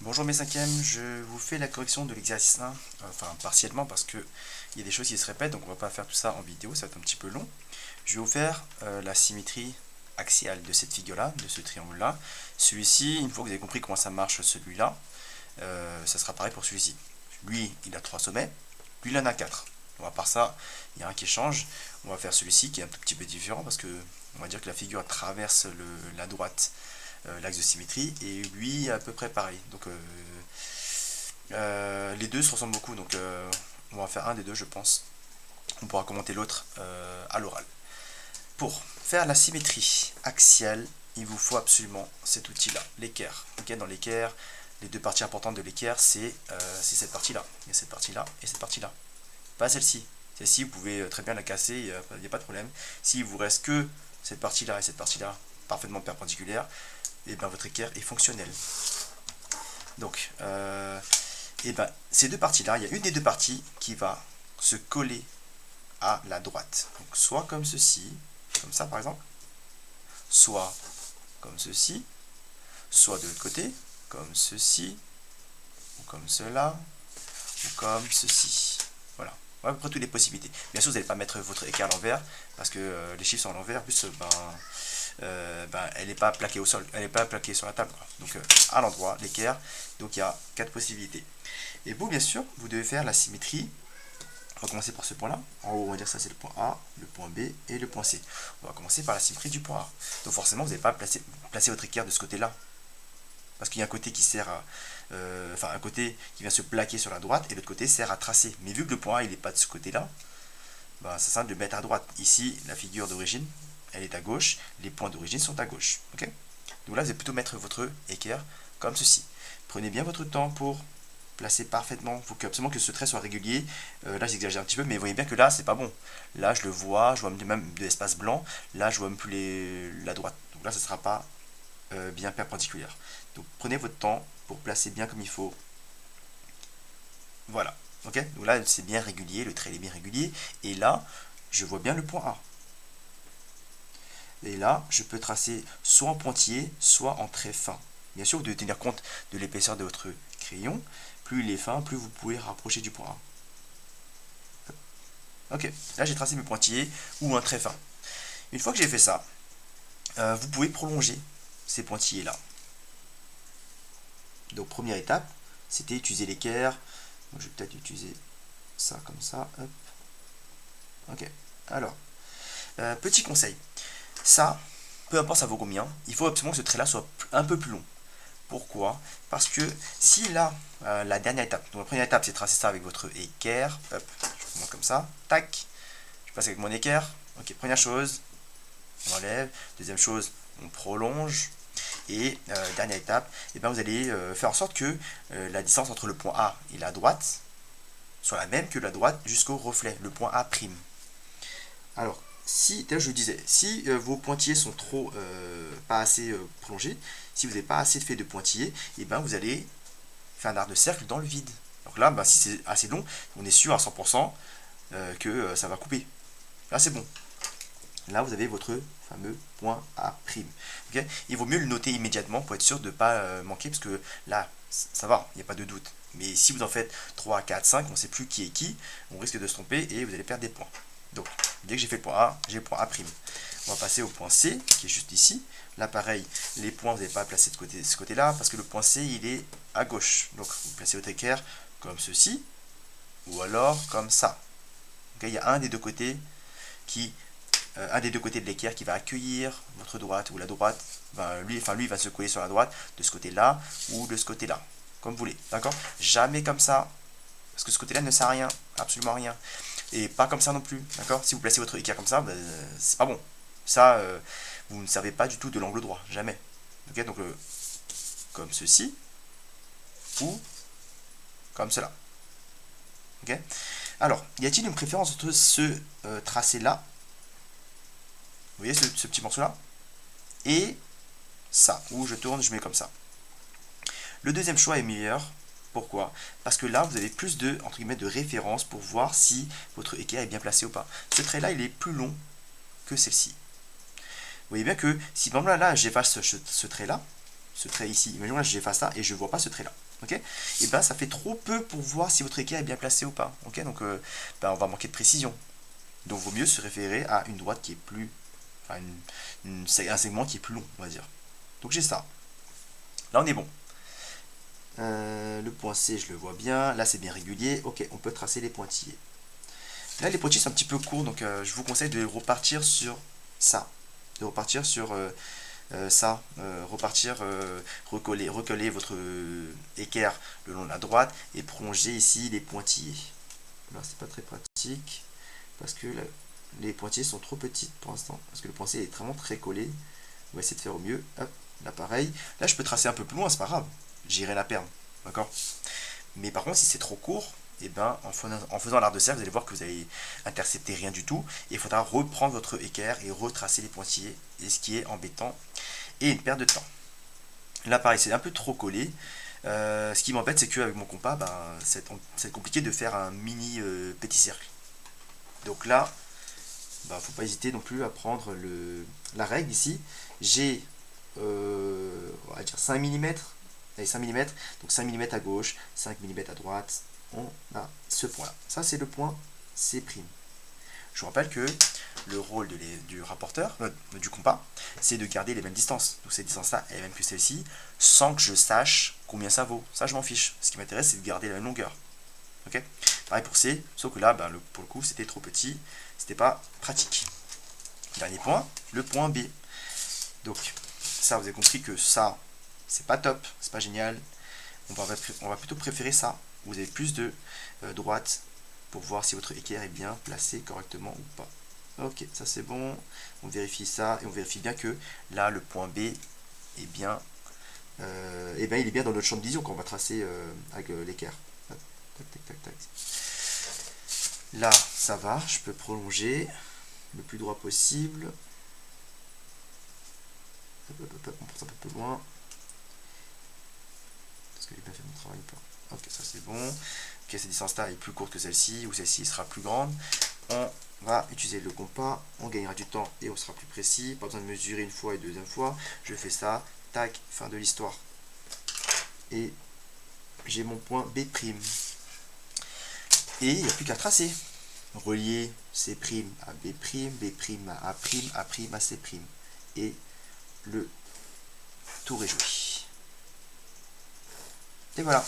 Bonjour mes cinquièmes, je vous fais la correction de l'exercice 1, enfin partiellement parce que il y a des choses qui se répètent, donc on va pas faire tout ça en vidéo, ça va être un petit peu long. Je vais vous faire la symétrie axiale de cette figure-là, de ce triangle-là. Celui-ci, une fois que vous avez compris comment ça marche celui-là, ça sera pareil pour celui-ci. Lui, il a 3 sommets, lui, il en a 4. Bon, à part ça, il y a un qui change. On va faire celui-ci qui est un tout petit peu différent parce que on va dire que la figure traverse la droite, l'axe de symétrie, et lui à peu près pareil. Donc les deux se ressemblent beaucoup, donc on va faire un des deux, je pense. On pourra commenter l'autre à l'oral. Pour faire la symétrie axiale, il vous faut absolument cet outil-là, l'équerre. Okay, dans l'équerre, les deux parties importantes de l'équerre, c'est cette partie-là. Il y a cette partie-là et cette partie-là. Pas celle-ci. Celle-ci, vous pouvez très bien la casser, il n'y a pas de problème. S'il vous reste que cette partie-là et cette partie-là parfaitement perpendiculaires, et bien votre équerre est fonctionnelle. Donc, et ben, ces deux parties-là, il y a une des deux parties qui va se coller à la droite. Donc, soit comme ceci, comme ça par exemple, soit comme ceci, soit de l'autre côté, comme ceci, ou comme cela, ou comme ceci. Voilà. À peu près toutes les possibilités. Bien sûr, vous n'allez pas mettre votre équerre à l'envers, parce que les chiffres sont à l'envers, plus elle n'est pas plaquée au sol, elle n'est pas plaquée sur la table, quoi. Donc à l'endroit, l'équerre, donc il y a 4 possibilités. Et vous, bien sûr, vous devez faire la symétrie. On va commencer par ce point-là. En haut, on va dire ça c'est le point A, le point B et le point C. On va commencer par la symétrie du point A. Donc forcément, vous n'allez pas placer votre équerre de ce côté-là. Parce qu'il y a un côté qui sert à... enfin, un côté qui vient se plaquer sur la droite et l'autre côté sert à tracer. Mais vu que le point A, il n'est pas de ce côté-là, bah, ça sert de le mettre à droite. Ici, la figure d'origine, elle est à gauche. Les points d'origine sont à gauche. Okay, donc là, vous allez plutôt mettre votre équerre comme ceci. Prenez bien votre temps pour placer parfaitement. Il faut absolument que ce trait soit régulier. Là, j'exagère un petit peu, mais vous voyez bien que là, c'est pas bon. Là, je le vois, je vois même de l'espace blanc. Là, je vois même plus la droite. Donc là, ce ne sera pas bien perpendiculaire. Donc, prenez votre temps pour placer bien comme il faut. Voilà. Ok. Donc là, c'est bien régulier, le trait est bien régulier. Et là, je vois bien le point A. Et là, je peux tracer soit en pointillé, soit en trait fin. Bien sûr, vous devez tenir compte de l'épaisseur de votre crayon. Plus il est fin, plus vous pouvez rapprocher du point A. Ok, là j'ai tracé mes pointillés ou un trait fin. Une fois que j'ai fait ça, vous pouvez prolonger ces pointillés là. Donc première étape, c'était utiliser l'équerre. Je vais peut-être utiliser ça comme ça. Hop. Ok, alors, petit conseil. Ça, peu importe ça vaut combien, il faut absolument que ce trait-là soit un peu plus long. Pourquoi? Parce que si là, la dernière étape, donc la première étape c'est tracer ça avec votre équerre, hop, je monte comme ça, tac, je passe avec mon équerre, ok, première chose, on enlève, deuxième chose, on prolonge, et dernière étape, et bien vous allez faire en sorte que la distance entre le point A et la droite soit la même que la droite jusqu'au reflet, le point A'. Alors, si, je disais, si vos pointillés sont trop pas assez prolongés, si vous n'avez pas assez fait de pointillés, et ben vous allez faire un arc de cercle dans le vide. Donc là, si c'est assez long, on est sûr à 100% que ça va couper. Là, c'est bon. Là, vous avez votre fameux point A'. Okay, il vaut mieux le noter immédiatement pour être sûr de ne pas manquer, parce que là, ça va, il n'y a pas de doute. Mais si vous en faites 3, 4, 5, on ne sait plus qui est qui, on risque de se tromper et vous allez perdre des points. Donc, dès que j'ai fait le point A, j'ai le point A'. On va passer au point C, qui est juste ici. Là, pareil, les points, vous n'avez pas à placer de ce côté-là, parce que le point C, il est à gauche. Donc, vous placez votre équerre comme ceci, ou alors comme ça. Okay, il y a un des deux côtés de l'équerre qui va accueillir votre droite, ou la droite, lui va se coller sur la droite, de ce côté-là, ou de ce côté-là, comme vous voulez. D'accord? Jamais comme ça, parce que ce côté-là ne sert à rien, absolument rien. Et pas comme ça non plus, d'accord? Si vous placez votre équerre comme ça, c'est pas bon. Ça, vous ne servez pas du tout de l'angle droit, jamais. Ok, donc comme ceci, ou comme cela. Ok. Alors, y a-t-il une préférence entre ce tracé-là, vous voyez ce petit morceau-là, et ça, où je tourne, je mets comme ça. Le deuxième choix est meilleur. Pourquoi? Parce que là, vous avez plus de, entre guillemets, de références pour voir si votre équerre est bien placé ou pas. Ce trait-là, il est plus long que celle-ci. Vous voyez bien que si par exemple là j'efface ce trait-là, ce trait ici, imaginons là j'efface ça et je ne vois pas ce trait là. Ok, et ben ça fait trop peu pour voir si votre équerre est bien placée ou pas. Ok, donc ben, on va manquer de précision. Donc vaut mieux se référer à une droite qui est plus, enfin un segment qui est plus long, on va dire. Donc j'ai ça. Là on est bon. Le point C, je le vois bien. Là c'est bien régulier. Ok, on peut tracer les pointillés. Là les pointillés sont un petit peu courts, donc je vous conseille de repartir sur ça, de repartir sur recoller votre équerre le long de la droite et prolonger ici les pointillés. Là c'est pas très pratique parce que les pointillés sont trop petits pour l'instant, parce que le point C est vraiment très collé. On va essayer de faire au mieux. Hop, là pareil. Là je peux tracer un peu plus loin, c'est pas grave, j'irai la perdre, d'accord. Mais par contre si c'est trop court, et ben en faisant l'art de cercle, vous allez voir que vous allez intercepter rien du tout, et il faudra reprendre votre équerre et retracer les pointillés, et ce qui est embêtant et une perte de temps. Là pareil, c'est un peu trop collé. Ce qui m'embête, c'est qu'avec mon compas, ben, c'est compliqué de faire un mini petit cercle. Donc là, ben, faut pas hésiter non plus à prendre la règle ici. J'ai on va dire 5 mm. Allez, 5 mm, donc 5 mm à gauche, 5 mm à droite. On a ce point là. Ça c'est le point C'. Je vous rappelle que le rôle du rapporteur, du compas, c'est de garder les mêmes distances. Donc cette distance-là est la même que celle-ci, sans que je sache combien ça vaut. Ça, je m'en fiche. Ce qui m'intéresse, c'est de garder la même longueur. Ok. Pareil pour C, sauf que là, ben, pour le coup, c'était trop petit. C'était pas pratique. Dernier point, le point B. Donc, ça, vous avez compris que ça, c'est pas top, c'est pas génial. On va plutôt préférer ça. Vous avez plus de droite pour voir si votre équerre est bien placée correctement ou pas. Ok, ça c'est bon. On vérifie ça et on vérifie bien que là le point B est bien, et ben il est bien dans notre champ de vision qu'on va tracer avec l'équerre. Tac, tac, tac, tac. Là ça va, je peux prolonger le plus droit possible. On porte un peu plus loin. Est-ce que j'ai bien fait mon travail ou pas? Ok, ça c'est bon. Ok, cette distance-là est plus courte que celle-ci, ou celle-ci sera plus grande. On va utiliser le compas, on gagnera du temps et on sera plus précis. Pas besoin de mesurer une fois et deuxième fois. Je fais ça, tac, fin de l'histoire. Et j'ai mon point B'. Et il n'y a plus qu'à tracer. Relier C' à B', B' à A', A' à C'. Et le tour est joué. Et voilà.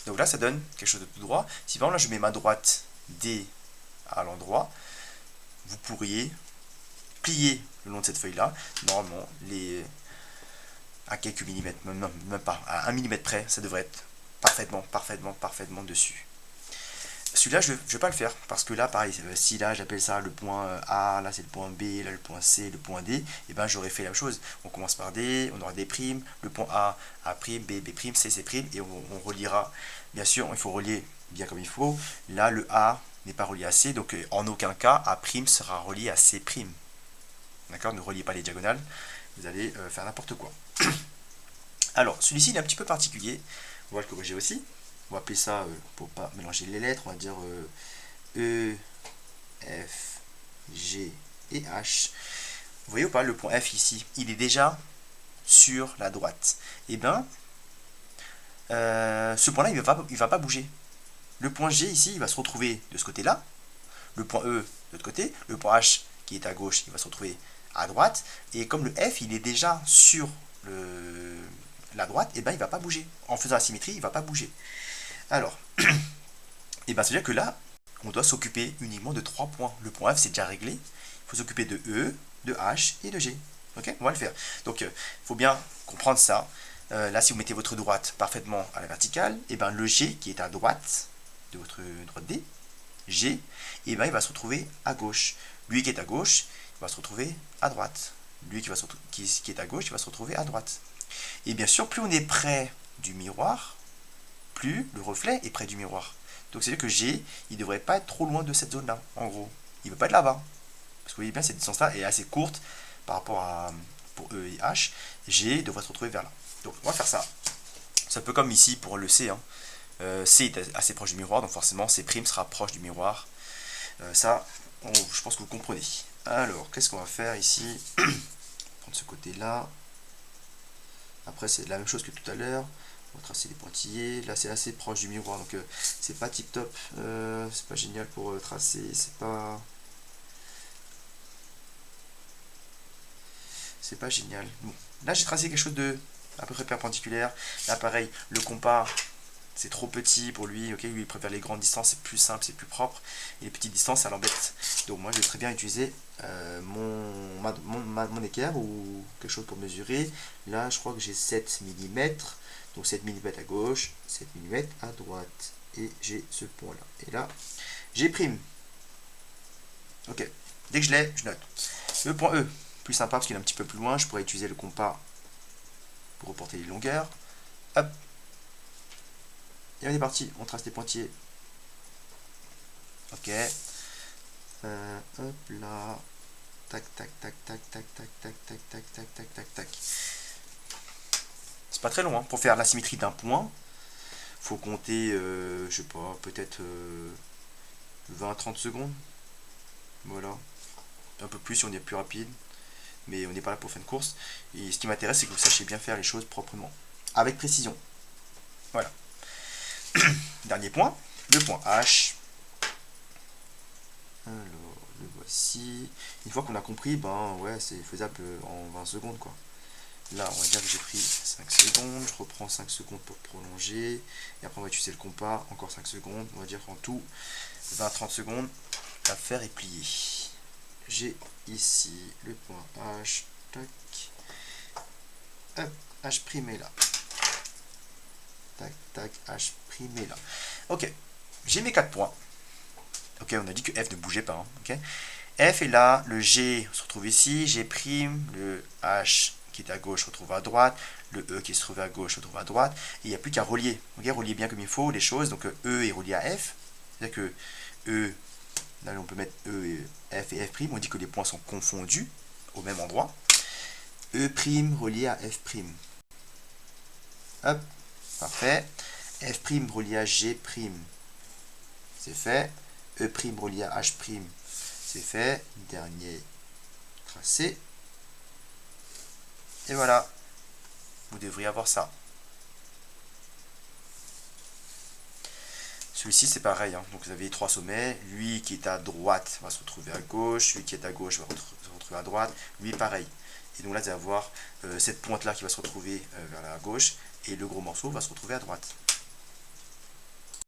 Donc là, ça donne quelque chose de tout droit. Si par exemple, là, je mets ma droite D à l'endroit, vous pourriez plier le long de cette feuille-là. Normalement, à quelques millimètres, même pas, à 1 millimètre près, ça devrait être parfaitement dessus. Celui-là, je ne vais pas le faire, parce que là, pareil, si là, j'appelle ça le point A, là, c'est le point B, là, le point C, le point D, et ben j'aurais fait la même chose. On commence par D, on aura D', le point A, A', B, B', C, C', et on reliera. Bien sûr, il faut relier bien comme il faut. Là, le A n'est pas relié à C, donc en aucun cas, A' sera relié à C'. D'accord? Ne reliez pas les diagonales, vous allez faire n'importe quoi. Alors, celui-ci, il est un petit peu particulier. On va le corriger aussi. On va appeler ça, pour pas mélanger les lettres, on va dire E, F, G et H. Vous voyez ou pas, le point F ici, il est déjà sur la droite. Et bien, ce point-là, il ne va pas bouger. Le point G ici, il va se retrouver de ce côté-là. Le point E de l'autre côté. Le point H qui est à gauche, il va se retrouver à droite. Et comme le F, il est déjà sur la droite, et ben il ne va pas bouger. En faisant la symétrie, il ne va pas bouger. Alors, et ben ça veut dire que là, on doit s'occuper uniquement de 3 points. Le point F, c'est déjà réglé. Il faut s'occuper de E, de H et de G. Ok, on va le faire. Donc, il faut bien comprendre ça. Là, si vous mettez votre droite parfaitement à la verticale, et ben le G qui est à droite de votre droite D, G, et ben il va se retrouver à gauche. Lui qui est à gauche, il va se retrouver à droite. Lui qui est à gauche, il va se retrouver à droite. Et bien sûr, plus on est près du miroir, plus le reflet est près du miroir. Donc c'est-à-dire que G, il ne devrait pas être trop loin de cette zone-là, en gros. Il ne veut pas être là-bas. Parce que vous voyez bien, cette distance-là est assez courte par rapport à, pour E et H. G devrait se retrouver vers là. Donc on va faire ça. C'est un peu comme ici pour le C. C est assez proche du miroir, donc forcément C' sera proche du miroir. Ça, je pense que vous comprenez. Alors, qu'est-ce qu'on va faire ici? Prendre ce côté-là. Après, c'est la même chose que tout à l'heure. On va tracer les pointillés. Là, c'est assez proche du miroir, donc c'est pas tip top. C'est pas génial pour tracer. C'est pas génial. Bon, là, j'ai tracé quelque chose de à peu près perpendiculaire. Là, pareil, le compas, c'est trop petit pour lui. Ok, lui, il préfère les grandes distances. C'est plus simple, c'est plus propre. Et les petites distances, ça l'embête. Donc, moi, je vais très bien utiliser mon équerre ou quelque chose pour mesurer. Là, je crois que j'ai 7 mm. Donc 7 mm à gauche, 7 mm à droite. Et j'ai ce point là. Et là, j'ai prime. Ok. Dès que je l'ai, je note. Le point E, plus sympa parce qu'il est un petit peu plus loin. Je pourrais utiliser le compas pour reporter les longueurs. Hop. Et on est parti. On trace les pointillés. Ok. Hop là. Tac, tac, tac, tac, tac, tac, tac, tac, tac, tac, tac, tac, tac. C'est pas très long, hein. Pour faire la symétrie d'un point, faut compter, je sais pas, peut-être 20-30 secondes. Voilà. Un peu plus si on est plus rapide. Mais on n'est pas là pour faire une course. Et ce qui m'intéresse, c'est que vous sachiez bien faire les choses proprement. Avec précision. Voilà. Dernier point, le point H. Alors, le voici. Une fois qu'on a compris, ben ouais, c'est faisable en 20 secondes, quoi. Là, on va dire que j'ai pris 5 secondes. Je reprends 5 secondes pour prolonger. Et après, on va utiliser le compas. Encore 5 secondes. On va dire qu'en tout, 20-30 secondes. L'affaire est pliée. J'ai ici le point H. Tac. Hop, H' est là. Tac, tac, H' est là. Ok, j'ai mes 4 points. Ok, on a dit que F ne bougeait pas. Hein. Okay. F est là, le G se retrouve ici, G', le H qui est à gauche se retrouve à droite, le E qui se trouve à gauche se retrouve à droite, et il n'y a plus qu'à relier. Okay, relier bien comme il faut les choses, donc E est relié à F, c'est-à-dire que E, là on peut mettre E et F et F', on dit que les points sont confondus au même endroit. E' relié à F'. Hop, parfait. F' relié à G', c'est fait. E' relié à H', c'est fait. Dernier tracé. Et voilà. Vous devriez avoir ça. Celui-ci, c'est pareil. Hein. Donc, vous avez 3 sommets. Lui qui est à droite va se retrouver à gauche. Lui qui est à gauche va se retrouver à droite. Lui, pareil. Et donc là, vous allez avoir cette pointe-là qui va se retrouver vers la gauche. Et le gros morceau va se retrouver à droite.